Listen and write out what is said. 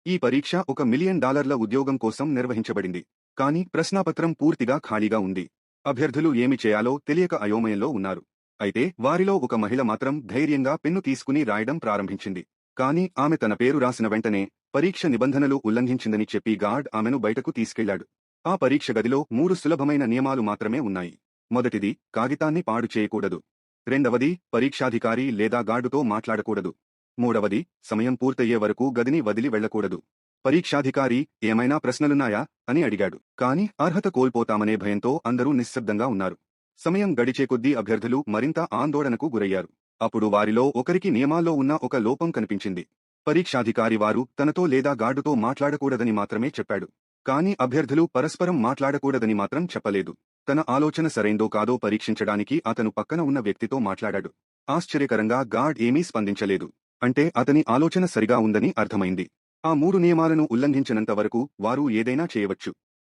ఈ పరీక్ష $1 మిలియన్ ఉద్యోగం కోసం నిర్వహించబడింది. కానీ ప్రశ్నాపత్రం పూర్తిగా ఖాళీగా ఉంది. అభ్యర్థులు ఏమి చేయాలో తెలియక అయోమయంలో ఉన్నారు. అయితే వారిలో ఒక మహిళ మాత్రం ధైర్యంగా పెన్ను తీసుకుని రాయడం ప్రారంభించింది. కానీ ఆమె తన పేరు రాసిన వెంటనే పరీక్ష నిబంధనలు ఉల్లంఘించిందని చెప్పి గార్డ్ ఆమెను బయటకు తీసుకెళ్లాడు. ఆ పరీక్ష గదిలో 3 సులభమైన నియమాలు మాత్రమే ఉన్నాయి. మొదటిది, కాగితాన్ని పాడు చేయకూడదు. రెండవది, పరీక్షాధికారి లేదా గార్డుతో మాట్లాడకూడదు. మూడవది, సమయం పూర్తయ్యే వరకు గదిని వదిలి వెళ్లకూడదు. పరీక్షాధికారి ఏమైనా ప్రశ్నలున్నాయా అని అడిగాడు. కాని అర్హత కోల్పోతామనే భయంతో అందరూ నిశ్శబ్దంగా ఉన్నారు. సమయం గడిచే కొద్దీ అభ్యర్థులు మరింత ఆందోళనకు గురయ్యారు. అప్పుడు వారిలో ఒకరికి నియమాల్లో ఉన్న ఒక లోపం కనిపించింది. పరీక్షాధికారి వారు తనతో లేదా గార్డుతో మాట్లాడకూడదని మాత్రమే చెప్పాడు. కాని అభ్యర్థులు పరస్పరం మాట్లాడకూడదని మాత్రం చెప్పలేదు. తన ఆలోచన సరైందో కాదో పరీక్షించడానికి అతను పక్కన ఉన్న వ్యక్తితో మాట్లాడాడు. ఆశ్చర్యకరంగా గార్డ్ ఏమీ స్పందించలేదు. అంటే అతని ఆలోచన సరిగా ఉందని అర్థమైంది. ఆ 3 నియమాలను ఉల్లంఘించినంత వరకు వారు ఏదైనా చేయవచ్చు.